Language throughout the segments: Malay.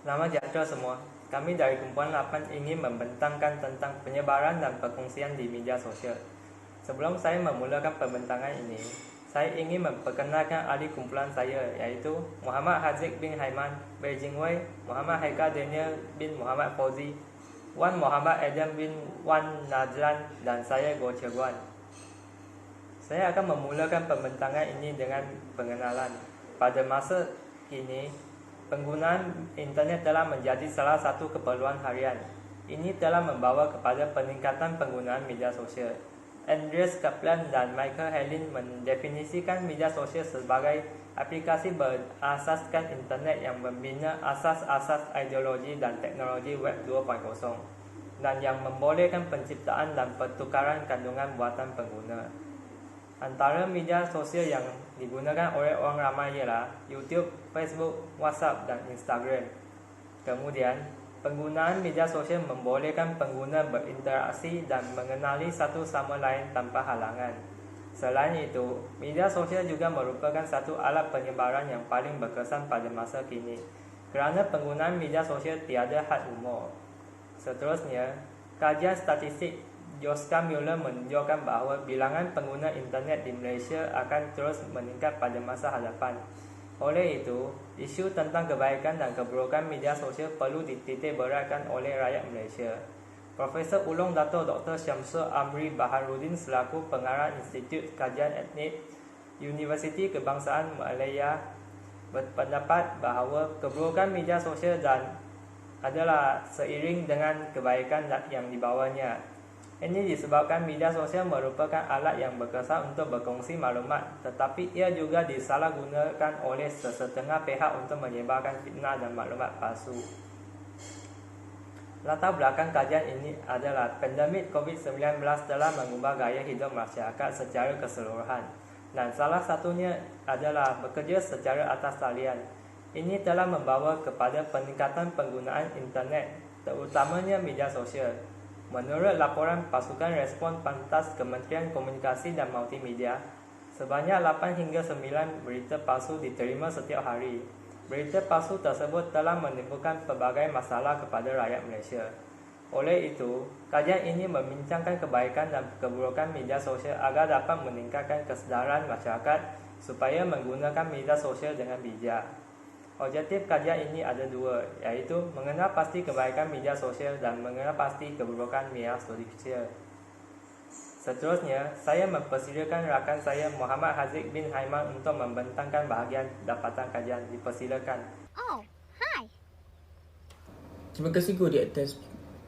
Selamat sejahtera semua. Kami dari Kumpulan 8 ingin membentangkan tentang penyebaran dan perkongsian di media sosial. Sebelum saya memulakan pembentangan ini, saya ingin memperkenalkan ahli kumpulan saya, iaitu Muhammad Haziq bin Haiman, Beijing Wei, Muhammad Haikal Daniel bin Muhammad Fauzi, Wan Muhammad Adam bin Wan Nazlan, dan saya Goh Cheguan. Saya akan memulakan pembentangan ini dengan pengenalan. Pada masa kini, penggunaan internet telah menjadi salah satu keperluan harian. Ini telah membawa kepada peningkatan penggunaan media sosial. Andreas Kaplan dan Michael Hellin mendefinisikan media sosial sebagai aplikasi berasaskan internet yang membina asas-asas ideologi dan teknologi Web 2.0 dan yang membolehkan penciptaan dan pertukaran kandungan buatan pengguna. Antara media sosial yang digunakan oleh orang ramai ialah YouTube, Facebook, WhatsApp, dan Instagram. Kemudian, penggunaan media sosial membolehkan pengguna berinteraksi dan mengenali satu sama lain tanpa halangan. Selain itu, media sosial juga merupakan satu alat penyebaran yang paling berkesan pada masa kini, kerana penggunaan media sosial tiada had umur. Seterusnya, kajian statistik Joska Mueller menunjukkan bahawa bilangan pengguna internet di Malaysia akan terus meningkat pada masa hadapan. Oleh itu, isu tentang kebaikan dan keburukan media sosial perlu dititik beratkan oleh rakyat Malaysia. Profesor Ulung Dato' Dr. Syamsul Amri Baharudin selaku pengarah Institut Kajian Etnik Universiti Kebangsaan Malaya berpendapat bahawa keburukan media sosial adalah seiring dengan kebaikan yang dibawanya. Ini disebabkan media sosial merupakan alat yang berkesan untuk berkongsi maklumat, tetapi ia juga disalahgunakan oleh sesetengah pihak untuk menyebarkan fitnah dan maklumat palsu. Latar belakang kajian ini adalah pandemik COVID-19 telah mengubah gaya hidup masyarakat secara keseluruhan, dan salah satunya adalah bekerja secara atas talian. Ini telah membawa kepada peningkatan penggunaan internet, terutamanya media sosial. Menurut laporan Pasukan Respon Pantas Kementerian Komunikasi dan Multimedia, sebanyak 8 hingga 9 berita palsu diterima setiap hari. Berita palsu tersebut telah menimbulkan pelbagai masalah kepada rakyat Malaysia. Oleh itu, kajian ini membincangkan kebaikan dan keburukan media sosial agar dapat meningkatkan kesedaran masyarakat supaya menggunakan media sosial dengan bijak. Objektif kajian ini ada dua, iaitu mengenal pasti kebaikan media sosial dan mengenal pasti keburukan media sosial. Seterusnya, saya mempersilakan rakan saya Muhammad Haziq bin Haiman untuk membentangkan bahagian dapatan kajian. Dipersilakan. Oh, hi. Terima kasih Go di atas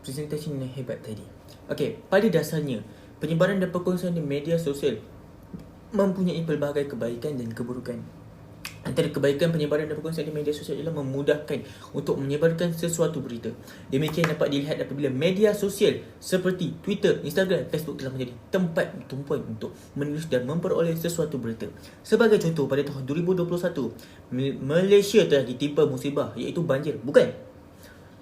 presentasi yang hebat tadi. Okey, pada dasarnya, penyebaran dan perkongsian di media sosial mempunyai pelbagai kebaikan dan keburukan. Antara kebaikan penyebaran dan perkongsian di media sosial ialah memudahkan untuk menyebarkan sesuatu berita. Demikian dapat dilihat apabila media sosial seperti Twitter, Instagram, Facebook telah menjadi tempat tumpuan untuk menulis dan memperoleh sesuatu berita. Sebagai contoh, pada tahun 2021, Malaysia telah ditimpa musibah iaitu banjir. Bukan?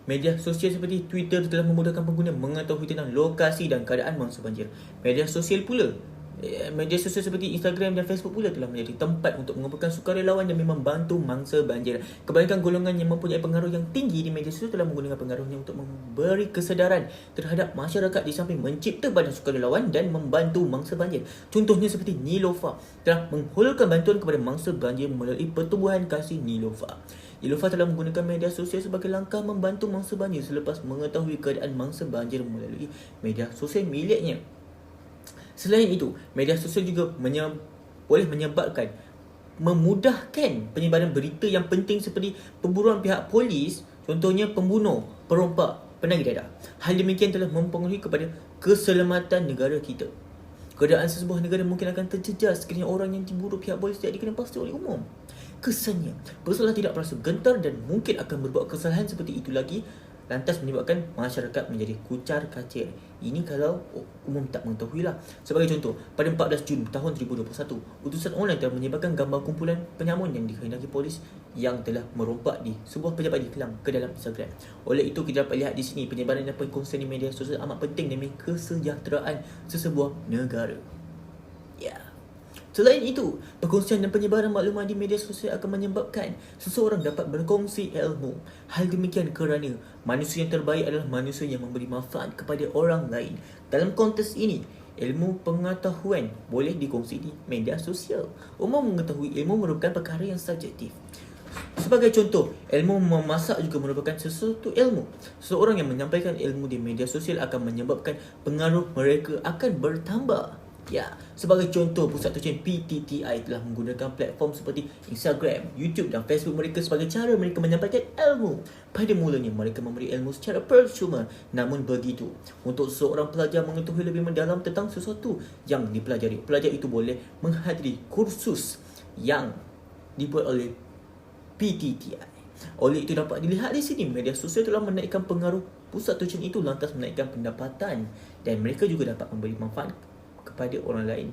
Media sosial seperti Twitter telah memudahkan pengguna mengetahui tentang lokasi dan keadaan mangsa banjir. Media sosial seperti Instagram dan Facebook pula telah menjadi tempat untuk mengumpulkan sukarelawan demi membantu mangsa banjir. Kebanyakan golongan yang mempunyai pengaruh yang tinggi di media sosial telah menggunakan pengaruhnya untuk memberi kesedaran terhadap masyarakat di samping mencipta badan sukarelawan dan membantu mangsa banjir. Contohnya seperti Nilofa telah menghulurkan bantuan kepada mangsa banjir melalui Pertubuhan Kasih Nilofa. Nilofa telah menggunakan media sosial sebagai langkah membantu mangsa banjir selepas mengetahui keadaan mangsa banjir melalui media sosial miliknya. Selain itu, media sosial juga boleh memudahkan penyebaran berita yang penting seperti pemburuan pihak polis, contohnya pembunuh, perompak, penagih dadah. Hal demikian telah mempengaruhi kepada keselamatan negara kita. Keadaan sesebuah negara mungkin akan terjejas sekiranya orang yang diburu pihak polis tidak dikenal pasti oleh umum. Kesannya, bersalah tidak merasa gentar dan mungkin akan berbuat kesalahan seperti itu lagi, lantas menyebabkan masyarakat menjadi kucar-kacir. Ini kalau umum tak mengetahuilah. Sebagai contoh, pada 14 Jun tahun 2021, utusan online telah menyebarkan gambar kumpulan penyamun yang dikehendaki polis yang telah merompak di sebuah pejabat di Kelang ke dalam Instagram. Oleh itu, kita dapat lihat di sini penyebaran dan perkongsian di media sosial amat penting demi kesejahteraan sesebuah negara. Ya. Selain itu, perkongsian dan penyebaran maklumat di media sosial akan menyebabkan seseorang dapat berkongsi ilmu. Hal demikian kerana manusia yang terbaik adalah manusia yang memberi manfaat kepada orang lain. Dalam konteks ini, ilmu pengetahuan boleh dikongsi di media sosial. Umum mengetahui ilmu merupakan perkara yang subjektif. Sebagai contoh, ilmu memasak juga merupakan sesuatu ilmu. Seseorang yang menyampaikan ilmu di media sosial akan menyebabkan pengaruh mereka akan bertambah. Ya, sebagai contoh, pusat tujuan PTTI telah menggunakan platform seperti Instagram, YouTube dan Facebook mereka sebagai cara mereka menyampaikan ilmu. Pada mulanya, mereka memberi ilmu secara percuma. Namun begitu, untuk seorang pelajar mengetahui lebih mendalam tentang sesuatu yang dipelajari, pelajar itu boleh menghadiri kursus yang dibuat oleh PTTI. Oleh itu dapat dilihat di sini, media sosial telah menaikkan pengaruh pusat tujuan itu lantas menaikkan pendapatan dan mereka juga dapat memberi manfaat kepada orang lain.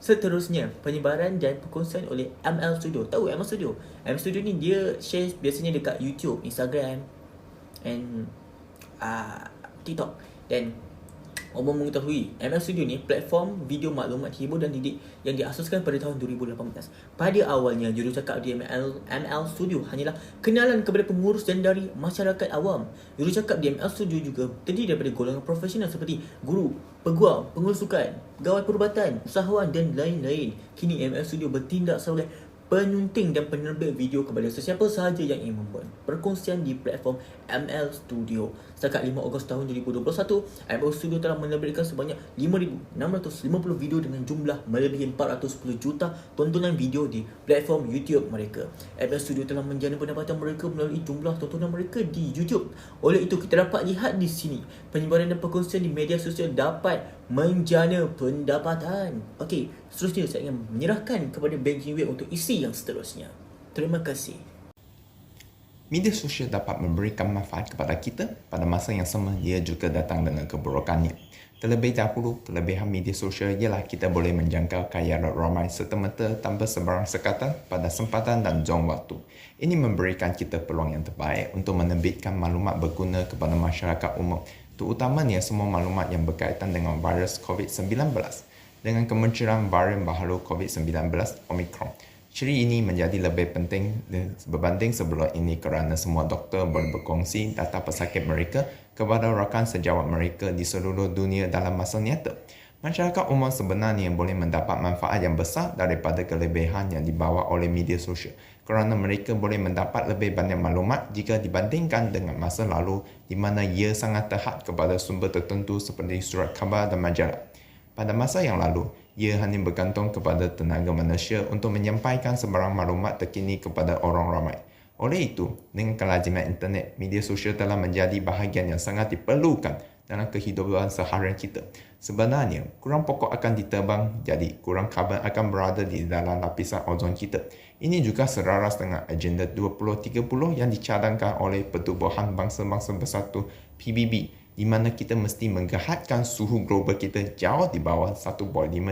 Seterusnya, penyebaran dan perkongsian oleh ML Studio. Tahu ML Studio? ML Studio ni dia share biasanya dekat YouTube, Instagram and TikTok. Dan umum mengetahui, ML Studio ni platform video maklumat hibur dan didik yang diasaskan pada tahun 2018. Pada awalnya, jurucakap di ML Studio hanyalah kenalan kepada pengurus dan dari masyarakat awam. Jurucakap di ML Studio juga terdiri daripada golongan profesional seperti guru, peguam, pengurus sukan, pegawai perubatan, usahawan dan lain-lain. Kini ML Studio bertindak sebagai penyunting dan penerbit video kepada sesiapa sahaja yang ingin membuat perkongsian di platform ML Studio. Setakat 5 Ogos tahun 2021, ML Studio telah menerbitkan sebanyak 5,650 video dengan jumlah melebihi 410 juta tontonan video di platform YouTube mereka. ML Studio telah menjana pendapatan mereka melalui jumlah tontonan mereka di YouTube. Oleh itu, kita dapat lihat di sini, penyebaran dan perkongsian di media sosial dapat menjana pendapatan. Okey, seterusnya saya ingin menyerahkan kepada Benji Wei untuk isi yang seterusnya. Terima kasih. Media sosial dapat memberikan manfaat kepada kita, pada masa yang sama dia juga datang dengan keburukannya. Terlebih dahulu, kelebihan media sosial ialah kita boleh menjangkau khayal ramai serta-merta tanpa sebarang sekatan pada sempatan dan zon waktu. Ini memberikan kita peluang yang terbaik untuk menerbitkan maklumat berguna kepada masyarakat umum, terutamanya semua maklumat yang berkaitan dengan virus COVID-19 dengan kemunculan varian baharu COVID-19 Omicron. Ciri ini menjadi lebih penting berbanding sebelum ini kerana semua doktor boleh berkongsi data pesakit mereka kepada rakan sejawat mereka di seluruh dunia dalam masa nyata. Masyarakat umum sebenarnya boleh mendapat manfaat yang besar daripada kelebihan yang dibawa oleh media sosial kerana mereka boleh mendapat lebih banyak maklumat jika dibandingkan dengan masa lalu di mana ia sangat terhad kepada sumber tertentu seperti surat khabar dan majalah. Pada masa yang lalu, ia hanya bergantung kepada tenaga manusia untuk menyampaikan sebarang maklumat terkini kepada orang ramai. Oleh itu, dengan kelaziman internet, media sosial telah menjadi bahagian yang sangat diperlukan dalam kehidupan seharian kita. Sebenarnya, kurang pokok akan ditebang, jadi kurang karbon akan berada di dalam lapisan ozon kita. Ini juga selaras dengan agenda 2030 yang dicadangkan oleh Pertubuhan Bangsa-Bangsa Bersatu PBB, di mana kita mesti menggahadkan suhu global kita jauh di bawah 1.5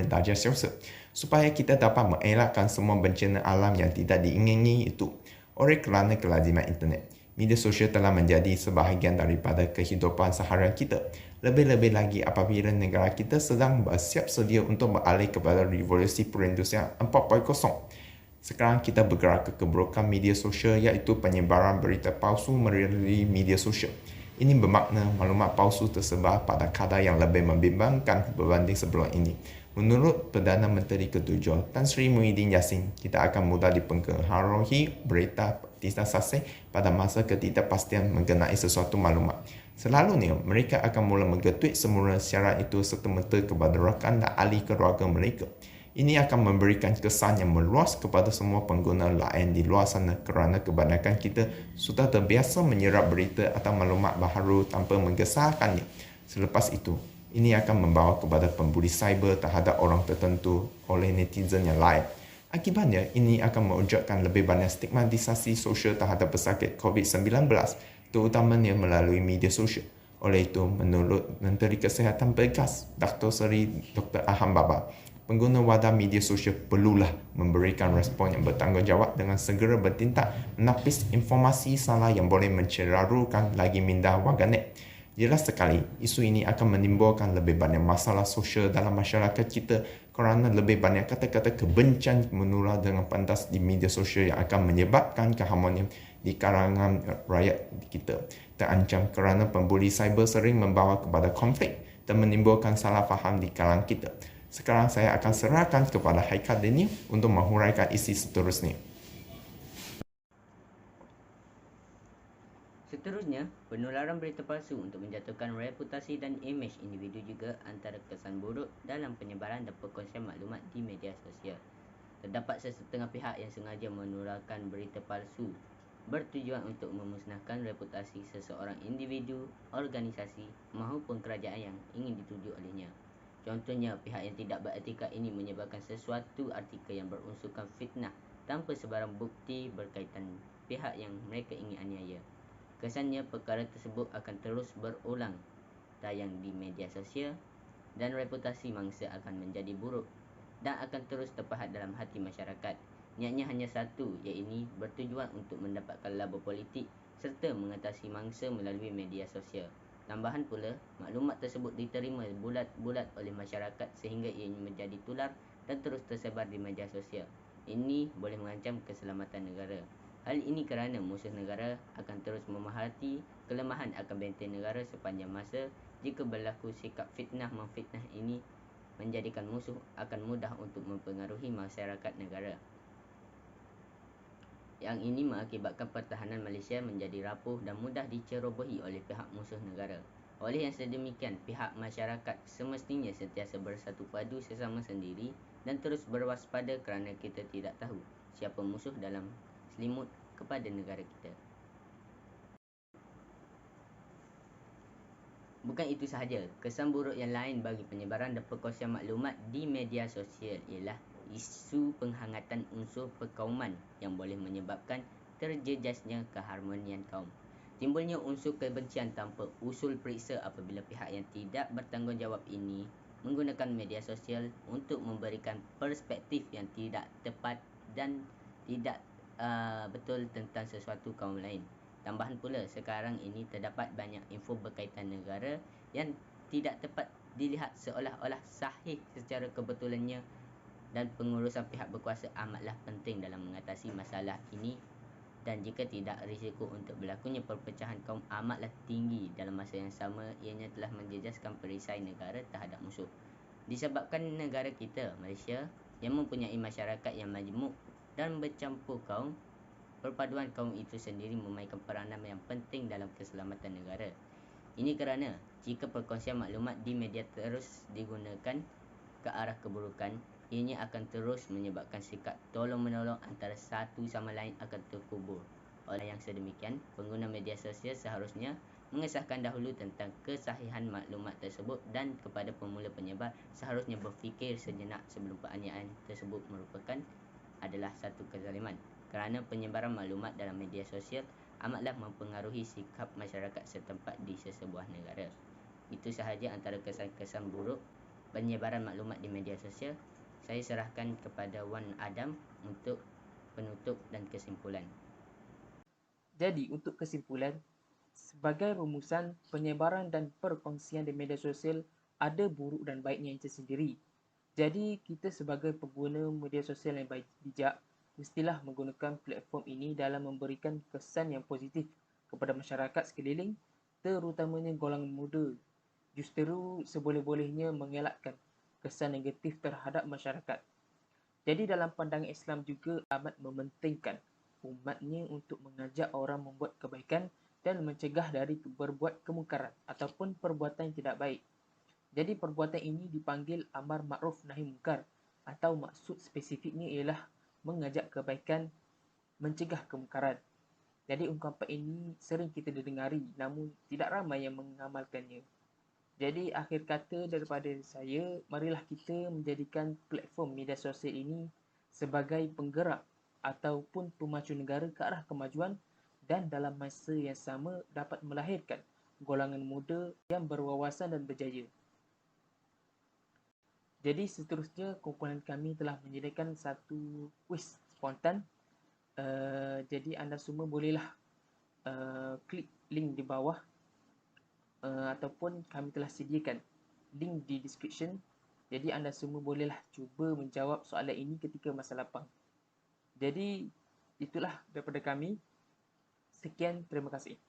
darjah Celsius supaya kita dapat mengelakkan semua bencana alam yang tidak diingini itu. Oleh kerana kelaziman internet, media sosial telah menjadi sebahagian daripada kehidupan seharian kita. Lebih-lebih lagi apabila negara kita sedang bersiap sedia untuk beralih kepada revolusi perindustrian 4.0. Sekarang kita bergerak ke keburukan media sosial iaitu penyebaran berita palsu melalui media sosial. Ini bermakna maklumat palsu tersebar pada kadar yang lebih membimbangkan berbanding sebelum ini. Menurut Perdana Menteri ke-7 Tan Sri Muhyiddin Yassin, kita akan mudah dipengaruhi berita tidak sahih pada masa ketidakpastian mengenai sesuatu maklumat. Selalunya, mereka akan mula menggetweet semula siaran itu serta-merta kepada rakan dan ahli keluarga mereka. Ini akan memberikan kesan yang meluas kepada semua pengguna lain di luar sana kerana kebanyakan kita sudah terbiasa menyerap berita atau maklumat baharu tanpa menggesahkannya. Selepas itu, ini akan membawa kepada pembuli cyber terhadap orang tertentu oleh netizen yang lain. Akibatnya, ini akan mewujudkan lebih banyak stigmatisasi sosial terhadap pesakit COVID-19, terutamanya melalui media sosial. Oleh itu, menurut Menteri Kesihatan Pegas, Dr. Seri Dr. Aham Baba, pengguna wadah media sosial perlulah memberikan respon yang bertanggungjawab dengan segera bertindak menapis informasi salah yang boleh mencerarukan lagi minda warganet. Jelas sekali, isu ini akan menimbulkan lebih banyak masalah sosial dalam masyarakat kita kerana lebih banyak kata-kata kebencian menular dengan pantas di media sosial yang akan menyebabkan keharmonian di kalangan rakyat kita terancam kerana pembuli cyber sering membawa kepada konflik dan menimbulkan salah faham di kalangan kita. Sekarang saya akan serahkan kepada Haikal Daniel untuk menghuraikan isi seterusnya. Seterusnya, penularan berita palsu untuk menjatuhkan reputasi dan imej individu juga antara kesan buruk dalam penyebaran dan perkongsian maklumat di media sosial. Terdapat sesetengah pihak yang sengaja menularkan berita palsu bertujuan untuk memusnahkan reputasi seseorang individu, organisasi maupun kerajaan yang ingin dituju olehnya. Contohnya, pihak yang tidak beretika ini menyebarkan sesuatu artikel yang berunsurkan fitnah tanpa sebarang bukti berkaitan pihak yang mereka ingin aniaya. Kesannya, perkara tersebut akan terus berulang tayang di media sosial dan reputasi mangsa akan menjadi buruk dan akan terus terpahat dalam hati masyarakat. Niatnya hanya satu, iaitu bertujuan untuk mendapatkan laba politik serta mengatasi mangsa melalui media sosial. Tambahan pula, maklumat tersebut diterima bulat-bulat oleh masyarakat sehingga ia menjadi tular dan terus tersebar di media sosial. Ini boleh mengancam keselamatan negara. Hal ini kerana musuh negara akan terus memerhati kelemahan akan benteng negara sepanjang masa. Jika berlaku sikap fitnah-memfitnah ini menjadikan musuh akan mudah untuk mempengaruhi masyarakat negara. Yang ini mengakibatkan pertahanan Malaysia menjadi rapuh dan mudah dicerobohi oleh pihak musuh negara. Oleh yang sedemikian, pihak masyarakat semestinya sentiasa bersatu padu sesama sendiri dan terus berwaspada kerana kita tidak tahu siapa musuh dalam selimut kepada negara kita. Bukan itu sahaja, kesan buruk yang lain bagi penyebaran dan perkongsian maklumat di media sosial ialah isu penghangatan unsur perkauman yang boleh menyebabkan terjejasnya keharmonian kaum. Timbulnya unsur kebencian tanpa usul periksa apabila pihak yang tidak bertanggungjawab ini menggunakan media sosial untuk memberikan perspektif yang tidak tepat dan tidak betul tentang sesuatu kaum lain. Tambahan pula, sekarang ini terdapat banyak info berkaitan negara yang tidak tepat dilihat seolah-olah sahih secara kebetulannya, dan pengurusan pihak berkuasa amatlah penting dalam mengatasi masalah ini, dan jika tidak, risiko untuk berlakunya perpecahan kaum amatlah tinggi. Dalam masa yang sama, ianya telah menjejaskan perisai negara terhadap musuh. Disebabkan negara kita, Malaysia, yang mempunyai masyarakat yang majmuk dan bercampur kaum, perpaduan kaum itu sendiri memainkan peranan yang penting dalam keselamatan negara. Ini kerana jika perkongsian maklumat di media terus digunakan ke arah keburukan, ianya akan terus menyebabkan sikap tolong-menolong antara satu sama lain akan terkubur. Oleh yang sedemikian, pengguna media sosial seharusnya mengesahkan dahulu tentang kesahihan maklumat tersebut, dan kepada pemula penyebar seharusnya berfikir sejenak sebelum penganiayaan tersebut merupakan adalah satu kezaliman, kerana penyebaran maklumat dalam media sosial amatlah mempengaruhi sikap masyarakat setempat di sesebuah negara. Itu sahaja antara kesan-kesan buruk penyebaran maklumat di media sosial. Saya serahkan kepada Wan Adam untuk penutup dan kesimpulan. Jadi, untuk kesimpulan, sebagai rumusan, penyebaran dan perkongsian di media sosial ada buruk dan baiknya yang tersendiri. Jadi, kita sebagai pengguna media sosial yang bijak, mestilah menggunakan platform ini dalam memberikan kesan yang positif kepada masyarakat sekeliling, terutamanya golongan muda. Justeru seboleh-bolehnya mengelakkan kesan negatif terhadap masyarakat. Jadi dalam pandangan Islam juga amat mementingkan umatnya untuk mengajak orang membuat kebaikan dan mencegah dari berbuat kemungkaran ataupun perbuatan yang tidak baik. Jadi perbuatan ini dipanggil amar ma'ruf nahi munkar, atau maksud spesifiknya ialah mengajak kebaikan, mencegah kemungkaran. Jadi ungkapan ini sering kita dengari namun tidak ramai yang mengamalkannya. Jadi akhir kata daripada saya, marilah kita menjadikan platform media sosial ini sebagai penggerak ataupun pemacu negara ke arah kemajuan, dan dalam masa yang sama dapat melahirkan golongan muda yang berwawasan dan berjaya. Jadi seterusnya, kumpulan kami telah menyediakan satu kuis spontan. Jadi anda semua bolehlah klik link di bawah, ataupun kami telah sediakan link di description Jadi anda semua bolehlah cuba menjawab soalan ini ketika masa lapang. Jadi itulah daripada kami. Sekian, terima kasih.